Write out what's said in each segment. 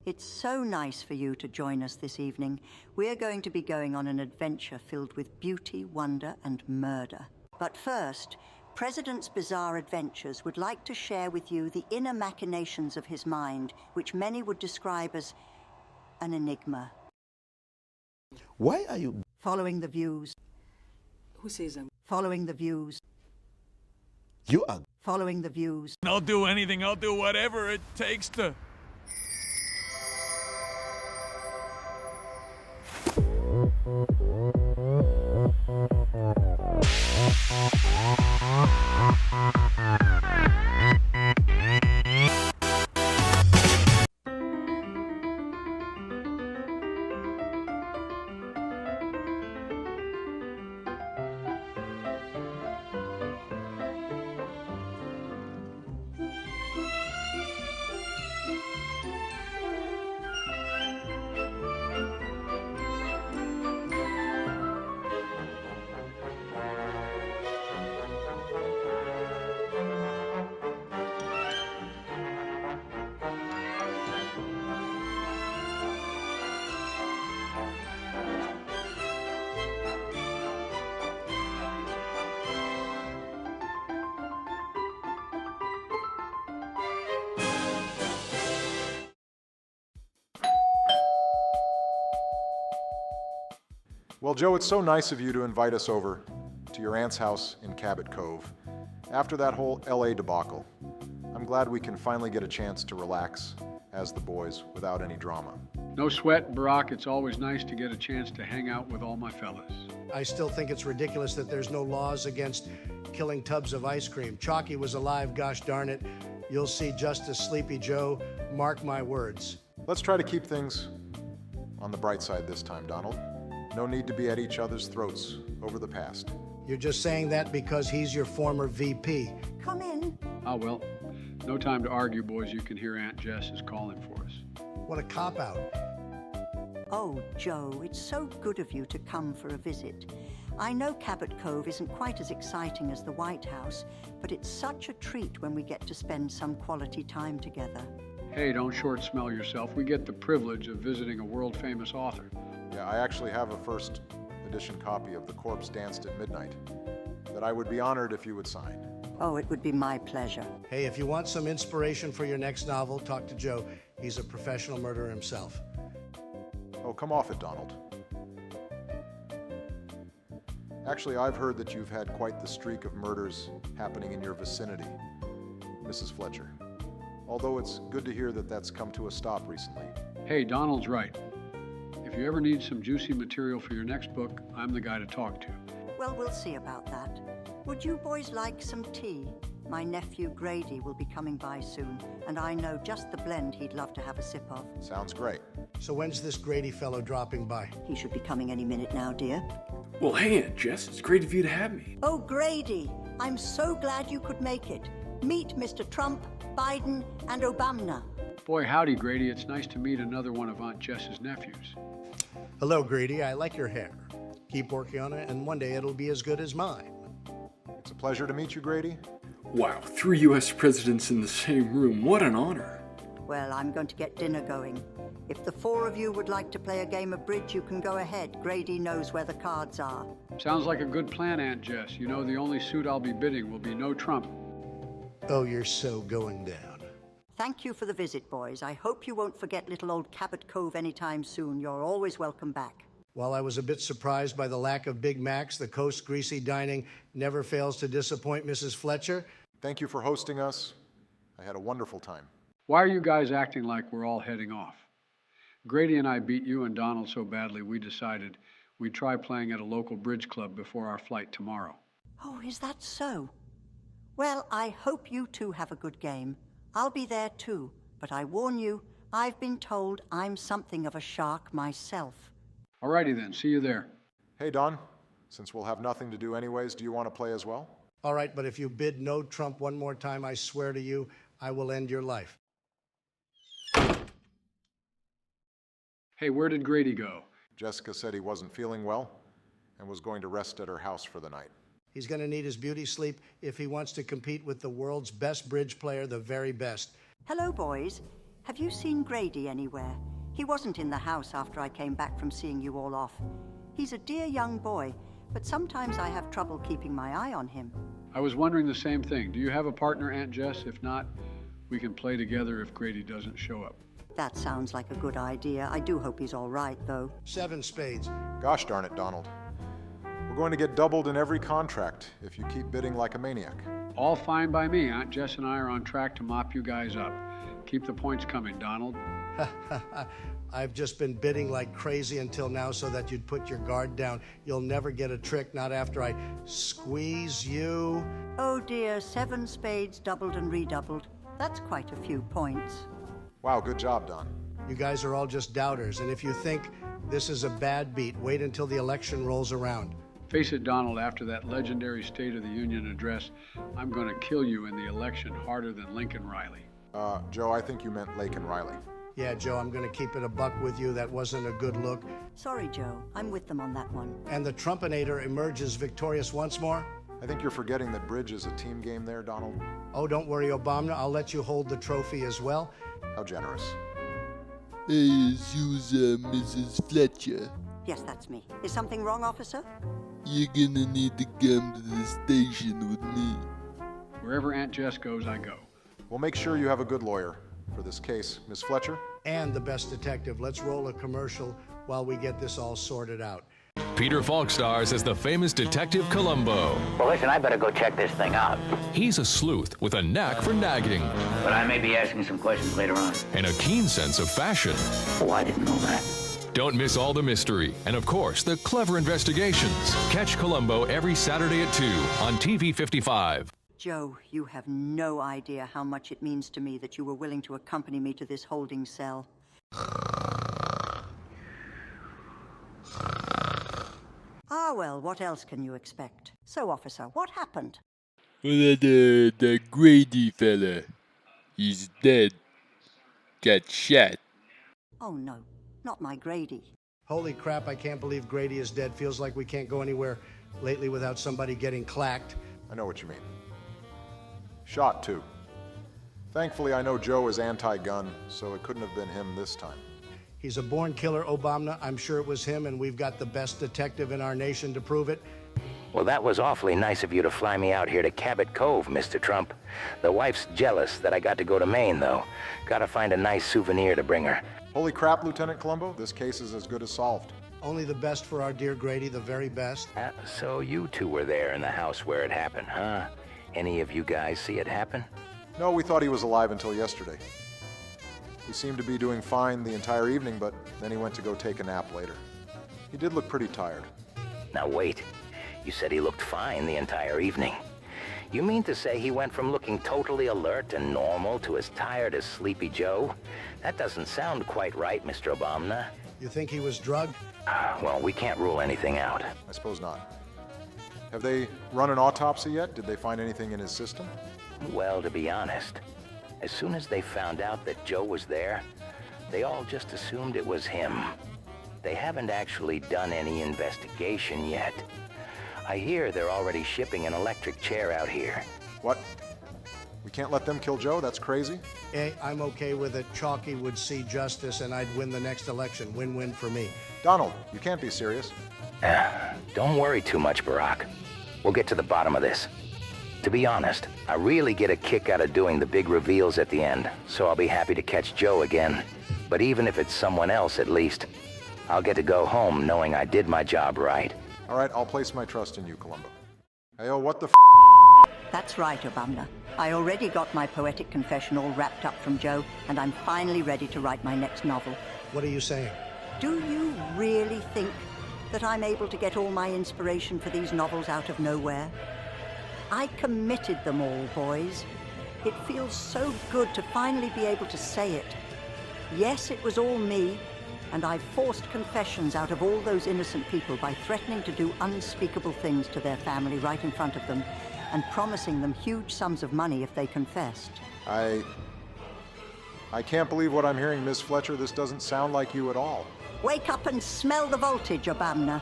It's so nice for you to join us this evening. We're going to be going on an adventure filled with beauty, wonder, and murder. But first, President's Bizarre Adventures would like to share with you the inner machinations of his mind, which many would describe as an enigma. Why are you Following the views. Who says I'm... Following the views. You are Following the views. I'll do anything, I'll do whatever it takes to... Well, Joe, it's so nice of you to invite us over to your aunt's house in Cabot, Cove. After that whole LA debacle, I'm glad we can finally get a chance to relax as the boys without any drama. No sweat, Barack. It's always nice to get a chance to hang out with all my fellas. I still think it's ridiculous that there's no laws against killing tubs of ice cream. Chalky was alive, gosh darn it. You'll see Justice Sleepy Joe. Mark my words. Let's try to keep things on the bright side this time, Donald. No need to be at each other's throats over the past. You're just saying that because he's your former VP. Come in. Ah, well, no time to argue, boys. You can hear Aunt Jess is calling for us. What a cop-out. Oh, Joe, it's so good of you to come for a visit. I know Cabot Cove isn't quite as exciting as the White House, but it's such a treat when we get to spend some quality time together. Hey, don't short smell yourself. We get the privilege of visiting a world-famous author. Yeah, I actually have a first edition copy of The Corpse Danced at Midnight that I would be honored if you would sign. Oh, it would be my pleasure. Hey, if you want some inspiration for your next novel, talk to Joe. He's a professional murderer himself. Oh, come off it, Donald. Actually, I've heard that you've had quite the streak of murders happening in your vicinity, Mrs. Fletcher. Although it's good to hear that that's come to a stop recently. Hey, Donald's right. If you ever need some juicy material for your next book, I'm the guy to talk to. Well, we'll see about that. Would you boys like some tea? My nephew Grady will be coming by soon, and I know just the blend he'd love to have a sip of. Sounds great. So when's this Grady fellow dropping by? He should be coming any minute now, dear. Well, hey, Aunt Jess, it's great of you to have me. Oh, Grady, I'm so glad you could make it. Meet Mr. Trump, Biden, and Obama. Boy, howdy, Grady. It's nice to meet another one of Aunt Jess's nephews. Hello, Grady. I like your hair. Keep working on it, and one day it'll be as good as mine. It's a pleasure to meet you, Grady. Wow, 3 U.S. presidents in the same room. What an honor. Well, I'm going to get dinner going. If the four of you would like to play a game of bridge, you can go ahead. Grady knows where the cards are. Sounds like a good plan, Aunt Jess. You know the only suit I'll be bidding will be no Trump. Oh, you're so going down. Thank you for the visit, boys. I hope you won't forget little old Cabot Cove anytime soon. You're always welcome back. While I was a bit surprised by the lack of Big Macs, the Coast greasy dining never fails to disappoint Mrs. Fletcher. Thank you for hosting us. I had a wonderful time. Why are you guys acting like we're all heading off? Grady and I beat you and Donald so badly we decided we'd try playing at a local bridge club before our flight tomorrow. Oh, is that so? Well, I hope you two have a good game. I'll be there too, but I warn you, I've been told I'm something of a shark myself. Alrighty then, see you there. Hey, Don, since we'll have nothing to do anyways, do you want to play as well? All right, but if you bid no Trump one more time, I swear to you, I will end your life. Hey, where did Grady go? Jessica said he wasn't feeling well and was going to rest at her house for the night. He's going to need his beauty sleep if he wants to compete with the world's best bridge player, the very best. Hello, boys. Have you seen Grady anywhere? He wasn't in the house after I came back from seeing you all off. He's a dear young boy, but sometimes I have trouble keeping my eye on him. I was wondering the same thing. Do you have a partner, Aunt Jess? If not, we can play together if Grady doesn't show up. That sounds like a good idea. I do hope he's all right, though. 7 spades. Gosh darn it, Donald. We're going to get doubled in every contract if you keep bidding like a maniac. All fine by me. Aunt Jess and I are on track to mop you guys up. Keep the points coming, Donald. I've just been bidding like crazy until now so that you'd put your guard down. You'll never get a trick, not after I squeeze you. Oh dear, 7 spades doubled and redoubled. That's quite a few points. Wow, good job, Don. You guys are all just doubters, and if you think this is a bad beat, wait until the election rolls around. Face it, Donald, after that legendary State of the Union address, I'm going to kill you in the election harder than Lincoln Riley. Joe, I think you meant Lake and Riley. Yeah, Joe, I'm going to keep it a buck with you. That wasn't a good look. Sorry, Joe. I'm with them on that one. And the Trumpinator emerges victorious once more? I think you're forgetting that bridge is a team game there, Donald. Oh, don't worry, Obama. I'll let you hold the trophy as well. How generous. Hey, is you, Mrs. Fletcher? Yes, that's me. Is something wrong, officer? You're gonna need to come to the station with me. Wherever Aunt Jess goes, I go. We'll make sure you have a good lawyer for this case. Miss Fletcher? And the best detective. Let's roll a commercial while we get this all sorted out. Peter Falk stars as the famous detective Columbo. Well, listen, I better go check this thing out. He's a sleuth with a knack for nagging But I may be asking some questions later on. and a keen sense of fashion. Oh, I didn't know that. Don't miss all the mystery and, of course, the clever investigations. Catch Columbo every Saturday at 2 on TV 55. Joe, you have no idea how much it means to me that you were willing to accompany me to this holding cell. Ah, well, what else can you expect? So, officer, what happened? Well, that Grady fella, he's dead. Got shot. Oh, no, not my Grady. Holy crap, I can't believe Grady is dead. Feels like we can't go anywhere lately without somebody getting clacked. I know what you mean. Shot, too. Thankfully, I know Joe is anti-gun, so it couldn't have been him this time. He's a born killer, Obama. I'm sure it was him, and we've got the best detective in our nation to prove it. Well, that was awfully nice of you to fly me out here to Cabot Cove, Mr. Trump. The wife's jealous that I got to go to Maine, though. Gotta find a nice souvenir to bring her. Holy crap, Lieutenant Columbo. This case is as good as solved. Only the best for our dear Grady, the very best. So you two were there in the house where it happened, huh? Any of you guys see it happen? No, we thought he was alive until yesterday. He seemed to be doing fine the entire evening, but then he went to go take a nap later. He did look pretty tired. Now wait, you said he looked fine the entire evening. You mean to say he went from looking totally alert and normal to as tired as Sleepy Joe? That doesn't sound quite right, Mr. Obama. You think he was drugged? Well, we can't rule anything out. I suppose not. Have they run an autopsy yet? Did they find anything in his system? Well, to be honest, as soon as they found out that Joe was there, they all just assumed it was him. They haven't actually done any investigation yet. I hear they're already shipping an electric chair out here. What? We can't let them kill Joe? That's crazy. Hey, I'm okay with it. Chalky would see justice, and I'd win the next election. Win-win for me. Donald, you can't be serious. Don't worry too much, Barack. We'll get to the bottom of this. To be honest, I really get a kick out of doing the big reveals at the end, so I'll be happy to catch Joe again. But even if it's someone else, at least, I'll get to go home knowing I did my job right. All right, I'll place my trust in you, Columbo. Hey, oh, what the f***? That's right, Obama. I already got my poetic confession all wrapped up from Joe, and I'm finally ready to write my next novel. What are you saying? Do you really think that I'm able to get all my inspiration for these novels out of nowhere? I committed them all, boys. It feels so good to finally be able to say it. Yes, it was all me, and I forced confessions out of all those innocent people by threatening to do unspeakable things to their family right in front of them and promising them huge sums of money if they confessed. I can't believe what I'm hearing, Miss Fletcher. This doesn't sound like you at all. Wake up and smell the voltage, Obama.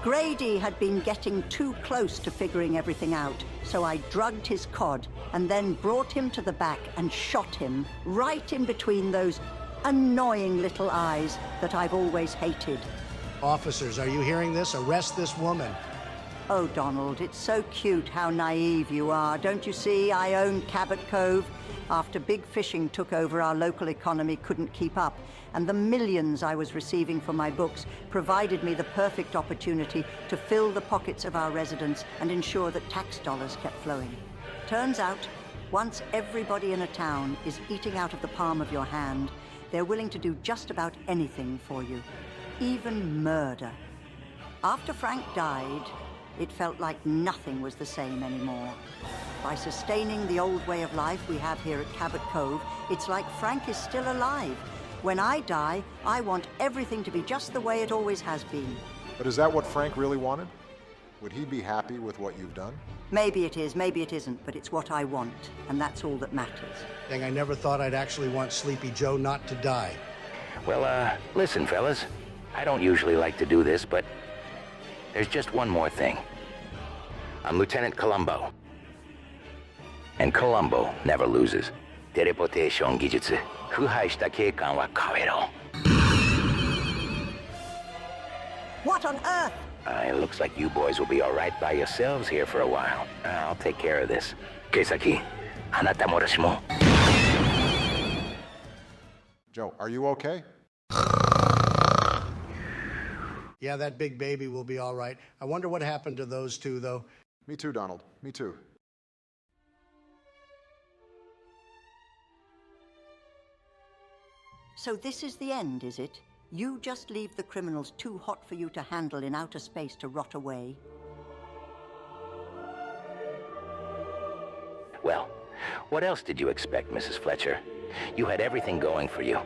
Grady had been getting too close to figuring everything out, so I drugged his cod and then brought him to the back and shot him right in between those annoying little eyes that I've always hated. Officers, are you hearing this? Arrest this woman. Oh, Donald, it's so cute how naive you are. Don't you see I own Cabot Cove? After big fishing took over, our local economy couldn't keep up, and the millions I was receiving for my books provided me the perfect opportunity to fill the pockets of our residents and ensure that tax dollars kept flowing. Turns out, once everybody in a town is eating out of the palm of your hand, they're willing to do just about anything for you, even murder. After Frank died, it felt like nothing was the same anymore. By sustaining the old way of life we have here at Cabot Cove, it's like Frank is still alive. When I die, I want everything to be just the way it always has been. But is that what Frank really wanted? Would he be happy with what you've done? Maybe it is, maybe it isn't, but it's what I want, and that's all that matters. Dang, I never thought I'd actually want Sleepy Joe not to die. Well, listen, fellas. I don't usually like to do this, but there's just one more thing. I'm Lieutenant Columbo. And Columbo never loses. Teleportation 技術。腐敗した警官は変えろ。What on earth? It looks like you boys will be all right by yourselves here for a while. I'll take care of this. Keisaki, あなたも私も。Joe, are you okay? Yeah, that big baby will be all right. I wonder what happened to those two, though. Me too, Donald. Me too. So this is the end, is it? You just leave the criminals too hot for you to handle in outer space to rot away? Well, what else did you expect, Mrs. Fletcher? You had everything going for you.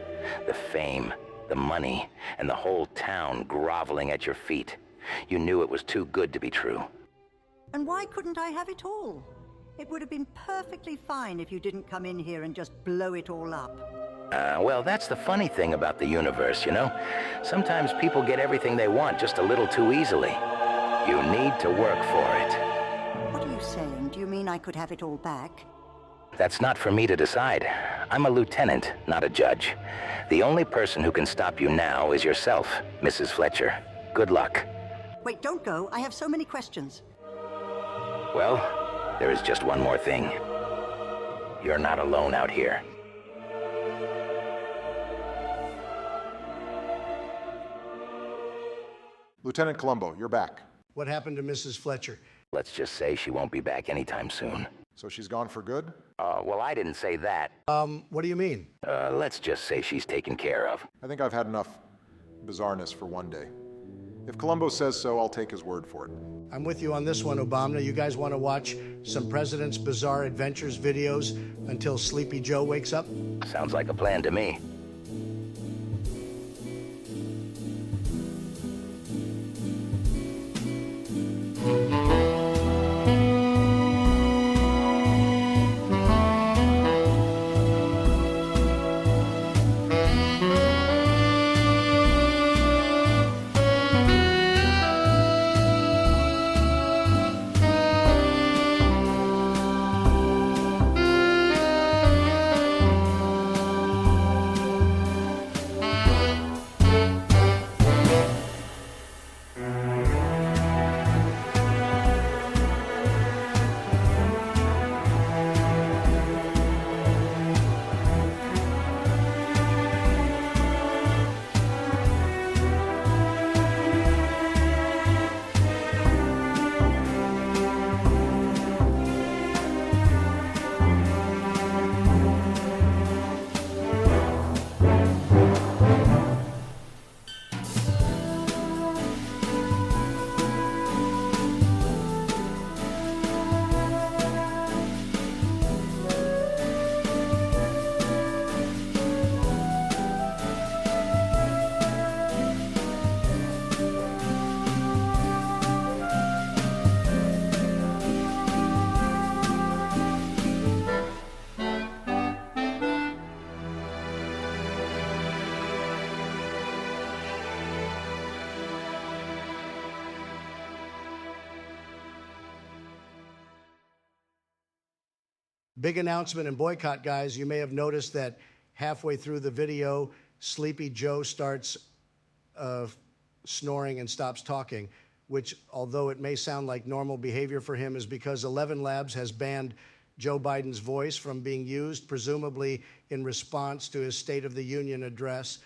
The fame, the money, and the whole town groveling at your feet. You knew it was too good to be true. And why couldn't I have it all? It would have been perfectly fine if you didn't come in here and just blow it all up. Well, that's the funny thing about the universe, you know? Sometimes people get everything they want just a little too easily. You need to work for it. What are you saying? Do you mean I could have it all back? That's not for me to decide. I'm a lieutenant, not a judge. The only person who can stop you now is yourself, Mrs. Fletcher. Good luck. Wait, don't go. I have so many questions. Well, there is just one more thing. You're not alone out here. Lieutenant Columbo, you're back. What happened to Mrs. Fletcher? Let's just say she won't be back anytime soon. So she's gone for good? Well, I didn't say that. What do you mean? Let's just say she's taken care of. I think I've had enough bizarreness for one day. If Columbo says so, I'll take his word for it. I'm with you on this one, Obama. You guys want to watch some President's Bizarre Adventures videos until Sleepy Joe wakes up? Sounds like a plan to me. Big announcement and boycott, guys. You may have noticed that halfway through the video, Sleepy Joe starts snoring and stops talking, which, although it may sound like normal behavior for him, is because 11labs has banned Joe Biden's voice from being used, presumably in response to his State of the Union address.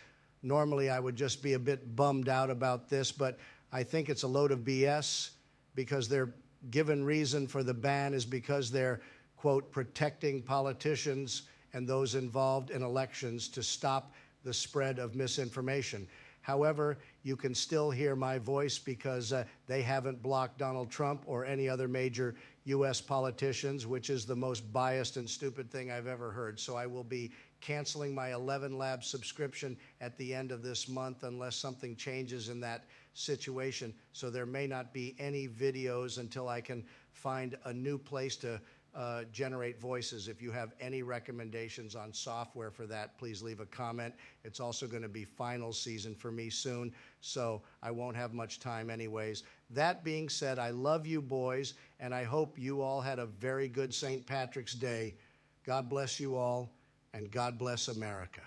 Normally, I would just be a bit bummed out about this, but I think it's a load of BS because their given reason for the ban is because they're, quote, protecting politicians and those involved in elections to stop the spread of misinformation. However, you can still hear my voice because they haven't blocked Donald Trump or any other major U.S. politicians, which is the most biased and stupid thing I've ever heard. So I will be canceling my 11labs subscription at the end of this month unless something changes in that situation. So there may not be any videos until I can find a new place to generate voices. If you have any recommendations on software for that, please leave a comment. It's also going to be final season for me soon, so I won't have much time anyways. That being said, I love you boys, and I hope you all had a very good St. Patrick's Day. God bless you all, and God bless America.